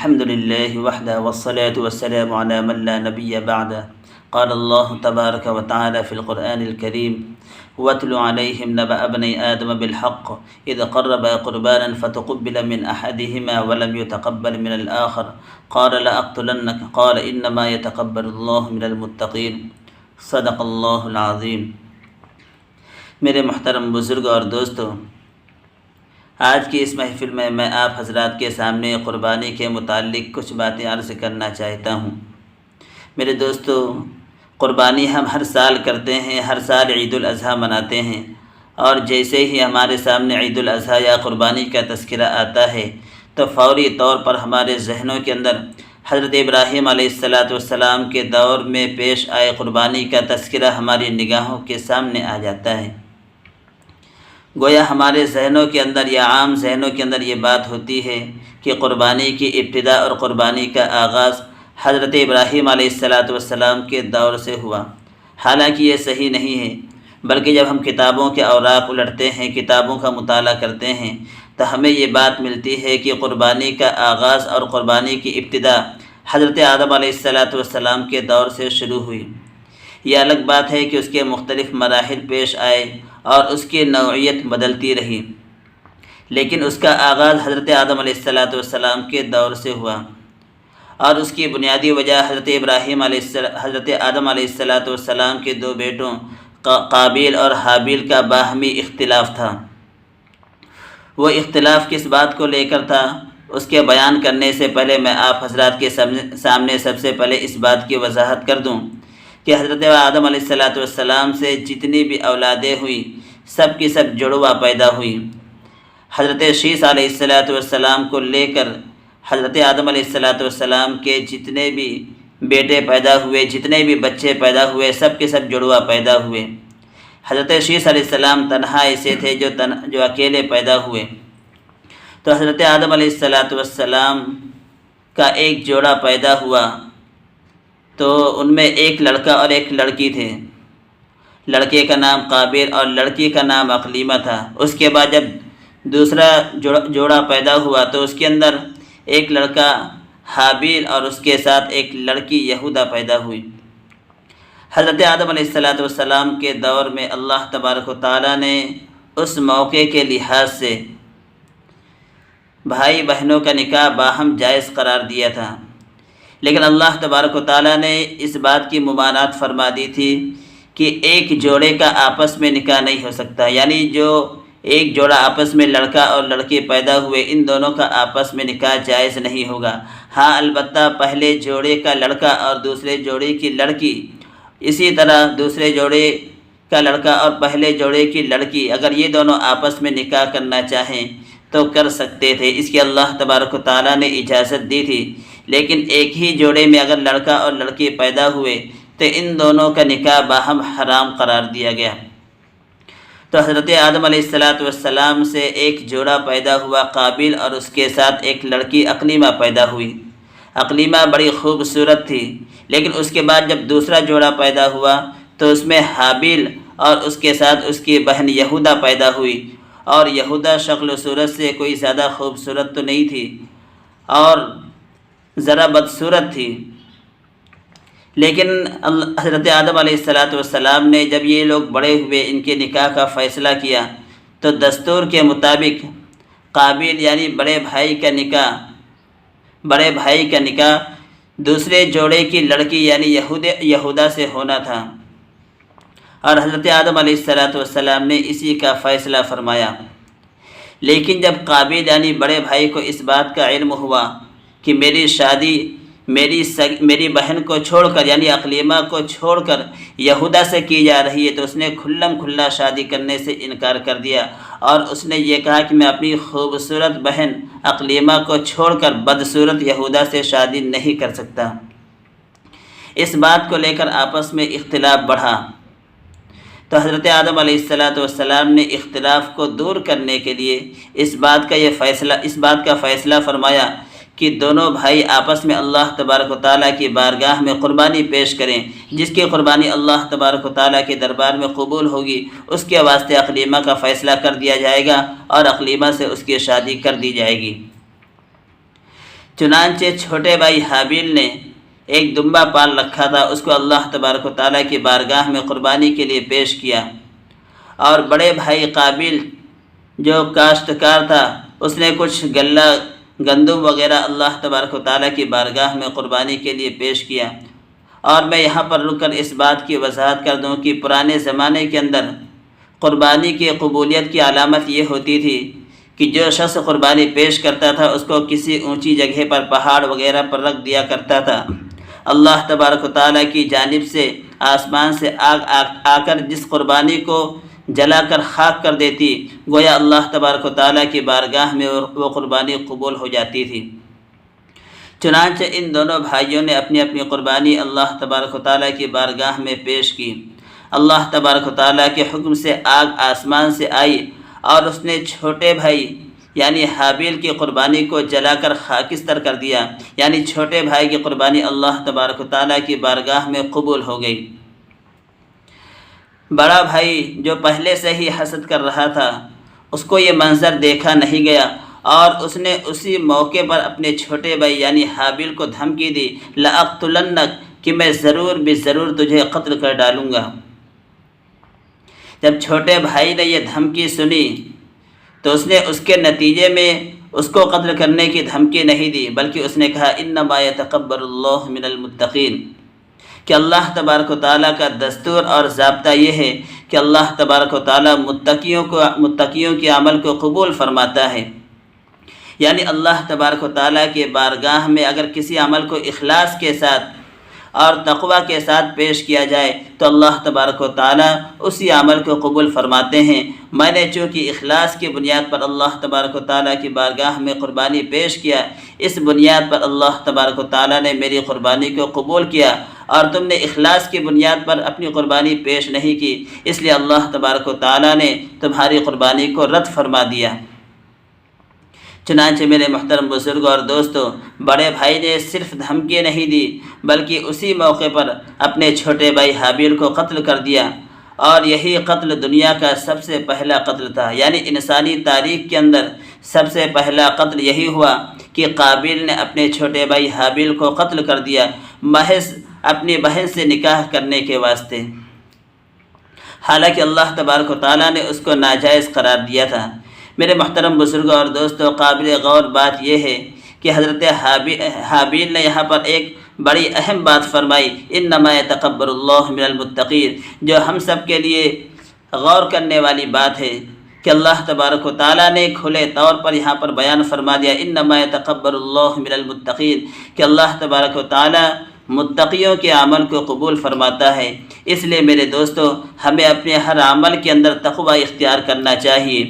الحمد لله وحده والصلاة والسلام على من لا نبي بعده. قال الله تبارك وتعالى في القرآن الكريم: واتل عليهم نبأ ابني آدم بالحق إذ قربا قربانا فتقبل من أحدهما ولم يتقبل من الآخر قال لأقتلنك قال إنما يتقبل الله من المتقين. صدق اللہ العظیم. میرے محترم بزرگ اور دوستو، آج کی اس محفل میں آپ حضرات کے سامنے قربانی کے متعلق کچھ باتیں عرض کرنا چاہتا ہوں. میرے دوستو، قربانی ہم ہر سال کرتے ہیں، ہر سال عید الاضحیٰ مناتے ہیں، اور جیسے ہی ہمارے سامنے عید الاضحیٰ یا قربانی کا تذکرہ آتا ہے تو فوری طور پر ہمارے ذہنوں کے اندر حضرت ابراہیم علیہ السلام کے دور میں پیش آئے قربانی کا تذکرہ ہماری نگاہوں کے سامنے آ جاتا ہے. گویا ہمارے ذہنوں کے اندر یا عام ذہنوں کے اندر یہ بات ہوتی ہے کہ قربانی کی ابتدا اور قربانی کا آغاز حضرت ابراہیم علیہ السلام کے دور سے ہوا. حالانکہ یہ صحیح نہیں ہے، بلکہ جب ہم کتابوں کے اوراق الٹتے ہیں، کتابوں کا مطالعہ کرتے ہیں تو ہمیں یہ بات ملتی ہے کہ قربانی کا آغاز اور قربانی کی ابتدا حضرت آدم علیہ السلام کے دور سے شروع ہوئی. یہ الگ بات ہے کہ اس کے مختلف مراحل پیش آئے اور اس کی نوعیت بدلتی رہی، لیکن اس کا آغاز حضرت آدم علیہ السلام کے دور سے ہوا، اور اس کی بنیادی وجہ حضرت آدم علیہ السلام کے دو بیٹوں قابیل اور حابیل کا باہمی اختلاف تھا. وہ اختلاف کس بات کو لے کر تھا، اس کے بیان کرنے سے پہلے میں آپ حضرات کے سامنے سب سے پہلے اس بات کی وضاحت کر دوں کہ حضرت آدم علیہ السلام سے جتنی بھی اولادیں ہوئی سب کی سب جڑواں پیدا ہوئی. حضرت شیث علیہ السلام کو لے کر حضرت آدم علیہ السلام کے جتنے بھی بیٹے پیدا ہوئے، جتنے بھی بچے پیدا ہوئے، سب کے سب جڑواں پیدا ہوئے. حضرت شیث علیہ السلام تنہا ایسے تھے جو اکیلے پیدا ہوئے. تو حضرت آدم علیہ السلام کا ایک جوڑا پیدا ہوا، تو ان میں ایک لڑکا اور ایک لڑکی تھے. لڑکے کا نام قابیل اور لڑکی کا نام اقلیمہ تھا. اس کے بعد جب دوسرا جوڑا پیدا ہوا تو اس کے اندر ایک لڑکا حابیل اور اس کے ساتھ ایک لڑکی یہودا پیدا ہوئی. حضرت آدم علیہ السلام کے دور میں اللہ تبارک و تعالیٰ نے اس موقع کے لحاظ سے بھائی بہنوں کا نکاح باہم جائز قرار دیا تھا، لیکن اللہ تبارک و تعالیٰ نے اس بات کی ممانعت فرما دی تھی کہ ایک جوڑے کا آپس میں نکاح نہیں ہو سکتا. یعنی جو ایک جوڑا آپس میں لڑکا اور لڑکی پیدا ہوئے، ان دونوں کا آپس میں نکاح جائز نہیں ہوگا. ہاں، البتہ پہلے جوڑے کا لڑکا اور دوسرے جوڑے کی لڑکی، اسی طرح دوسرے جوڑے کا لڑکا اور پہلے جوڑے کی لڑکی، اگر یہ دونوں آپس میں نکاح کرنا چاہیں تو کر سکتے تھے. اس کی اللہ تبارک و تعالیٰ نے اجازت دی تھی. لیکن ایک ہی جوڑے میں اگر لڑکا اور لڑکی پیدا ہوئے تو ان دونوں کا نکاح باہم حرام قرار دیا گیا. تو حضرت آدم علیہ السلام سے ایک جوڑا پیدا ہوا قابیل، اور اس کے ساتھ ایک لڑکی اقلیمہ پیدا ہوئی. اقلیمہ بڑی خوبصورت تھی، لیکن اس کے بعد جب دوسرا جوڑا پیدا ہوا تو اس میں حابیل اور اس کے ساتھ اس کی بہن یہودا پیدا ہوئی. اور یہودا شکل و صورت سے کوئی زیادہ خوبصورت تو نہیں تھی اور ذرا بدصورت تھی، لیکن حضرت آدم علیہ السلام نے جب یہ لوگ بڑے ہوئے، ان کے نکاح کا فیصلہ کیا تو دستور کے مطابق قابیل یعنی بڑے بھائی کا نکاح دوسرے جوڑے کی لڑکی یعنی یہودا سے ہونا تھا، اور حضرت آدم علیہ السلام نے اسی کا فیصلہ فرمایا. لیکن جب قابیل یعنی بڑے بھائی کو اس بات کا علم ہوا کہ میری شادی میری بہن کو چھوڑ کر یعنی اقلیمہ کو چھوڑ کر یہودا سے کی جا رہی ہے، تو اس نے کھلا شادی کرنے سے انکار کر دیا، اور اس نے یہ کہا کہ میں اپنی خوبصورت بہن اقلیمہ کو چھوڑ کر بدصورت یہودا سے شادی نہیں کر سکتا. اس بات کو لے کر آپس میں اختلاف بڑھا. تو حضرت آدم علیہ السلام نے اختلاف کو دور کرنے کے لیے اس بات کا فیصلہ فرمایا کہ دونوں بھائی آپس میں اللہ تبارک و تعالیٰ کی بارگاہ میں قربانی پیش کریں. جس کی قربانی اللہ تبارک و تعالیٰ کے دربار میں قبول ہوگی، اس کے واسطے اقلیمہ کا فیصلہ کر دیا جائے گا اور اقلیمہ سے اس کی شادی کر دی جائے گی. چنانچہ چھوٹے بھائی حابیل نے ایک دمبا پال رکھا تھا، اس کو اللہ تبارک و تعالیٰ کی بارگاہ میں قربانی کے لیے پیش کیا، اور بڑے بھائی قابیل جو کاشتکار تھا اس نے کچھ غلہ گندم وغیرہ اللہ تبارک و تعالیٰ کی بارگاہ میں قربانی کے لیے پیش کیا۔ اور میں یہاں پر رک کر اس بات کی وضاحت کر دوں کہ پرانے زمانے کے اندر قربانی کی قبولیت کی علامت یہ ہوتی تھی کہ جو شخص قربانی پیش کرتا تھا اس کو کسی اونچی جگہ پر، پہاڑ وغیرہ پر رکھ دیا کرتا تھا۔ اللہ تبارک و تعالیٰ کی جانب سے آسمان سے آگ آ کر جس قربانی کو جلا کر خاک کر دیتی، گویا اللہ تبارک و تعالیٰ کی بارگاہ میں وہ قربانی قبول ہو جاتی تھی۔ چنانچہ ان دونوں بھائیوں نے اپنی اپنی قربانی اللہ تبارک و تعالیٰ کی بارگاہ میں پیش کی۔ اللہ تبارک و تعالیٰ کے حکم سے آگ آسمان سے آئی اور اس نے چھوٹے بھائی یعنی حابیل کی قربانی کو جلا کر خاکستر کر دیا، یعنی چھوٹے بھائی کی قربانی اللہ تبارک و تعالیٰ کی بارگاہ میں قبول ہو گئی۔ بڑا بھائی جو پہلے سے ہی حسد کر رہا تھا، اس کو یہ منظر دیکھا نہیں گیا اور اس نے اسی موقع پر اپنے چھوٹے بھائی یعنی حابیل کو دھمکی دی، لَأَقْتُلَنَّكَ، کہ میں ضرور ضرور تجھے قتل کر ڈالوں گا۔ جب چھوٹے بھائی نے یہ دھمکی سنی تو اس نے اس کے نتیجے میں اس کو قتل کرنے کی دھمکی نہیں دی، بلکہ اس نے کہا انما یتقبل اللہ من المتقین، کہ اللہ تبارک و تعالیٰ کا دستور اور ضابطہ یہ ہے کہ اللہ تبارک و تعالیٰ متقیوں کے عمل کو قبول فرماتا ہے۔ یعنی اللہ تبارک و تعالیٰ کے بارگاہ میں اگر کسی عمل کو اخلاص کے ساتھ اور تقوی کے ساتھ پیش کیا جائے تو اللہ تبارک و تعالیٰ اسی عمل کو قبول فرماتے ہیں۔ میں نے چونکہ اخلاص کی بنیاد پر اللہ تبارک و تعالیٰ کی بارگاہ میں قربانی پیش کیا، اس بنیاد پر اللہ تبارک و تعالیٰ نے میری قربانی کو قبول کیا، اور تم نے اخلاص کی بنیاد پر اپنی قربانی پیش نہیں کی، اس لیے اللہ تبارک و تعالیٰ نے تمہاری قربانی کو رد فرما دیا۔ چنانچہ میرے محترم بزرگوں اور دوستوں، بڑے بھائی نے صرف دھمکی نہیں دی بلکہ اسی موقع پر اپنے چھوٹے بھائی حابیل کو قتل کر دیا، اور یہی قتل دنیا کا سب سے پہلا قتل تھا، یعنی انسانی تاریخ کے اندر سب سے پہلا قتل یہی ہوا کہ قابیل نے اپنے چھوٹے بھائی حابیل کو قتل کر دیا، محض اپنی بہن سے نکاح کرنے کے واسطے، حالانکہ اللہ تبارک و تعالیٰ نے اس کو ناجائز قرار دیا تھا۔ میرے محترم بزرگوں اور دوستوں، قابل غور بات یہ ہے کہ حضرت حابیل نے یہاں پر ایک بڑی اہم بات فرمائی، انما یتقبل اللہ من المتقین، جو ہم سب کے لیے غور کرنے والی بات ہے کہ اللہ تبارک و تعالیٰ نے کھلے طور پر یہاں پر بیان فرما دیا، انما یتقبل اللہ من المتقین، کہ اللہ تبارک و تعالیٰ متقیوں کے عمل کو قبول فرماتا ہے۔ اس لیے میرے دوستو، ہمیں اپنے ہر عمل کے اندر تقوی اختیار کرنا چاہیے۔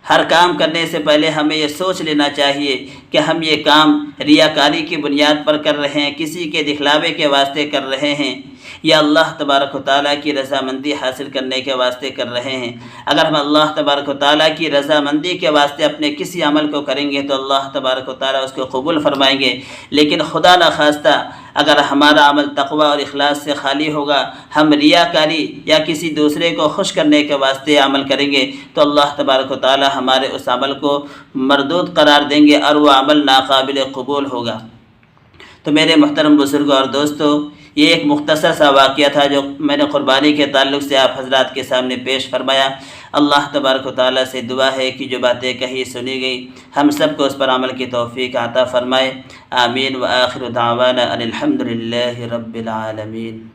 ہر کام کرنے سے پہلے ہمیں یہ سوچ لینا چاہیے کہ ہم یہ کام ریاکاری کی بنیاد پر کر رہے ہیں، کسی کے دکھلاوے کے واسطے کر رہے ہیں، یا اللہ تبارک و تعالیٰ کی رضامندی حاصل کرنے کے واسطے کر رہے ہیں۔ اگر ہم اللہ تبارک و تعالیٰ کی رضامندی کے واسطے اپنے کسی عمل کو کریں گے تو اللہ تبارک و تعالیٰ اس کو قبول فرمائیں گے، لیکن خدا نخواستہ اگر ہمارا عمل تقوی اور اخلاص سے خالی ہوگا، ہم ریاکاری یا کسی دوسرے کو خوش کرنے کے واسطے عمل کریں گے تو اللہ تبارک و تعالیٰ ہمارے اس عمل کو مردود قرار دیں گے اور وہ عمل ناقابل قبول ہوگا۔ تو میرے محترم بزرگوں اور دوستو، یہ ایک مختصر سا واقعہ تھا جو میں نے قربانی کے تعلق سے آپ حضرات کے سامنے پیش فرمایا۔ اللہ تبارک و تعالیٰ سے دعا ہے کہ جو باتیں کہی سنی گئی ہم سب کو اس پر عمل کی توفیق عطا فرمائے، آمین۔ وآخر دعوانا ان الحمد للہ رب العالمین۔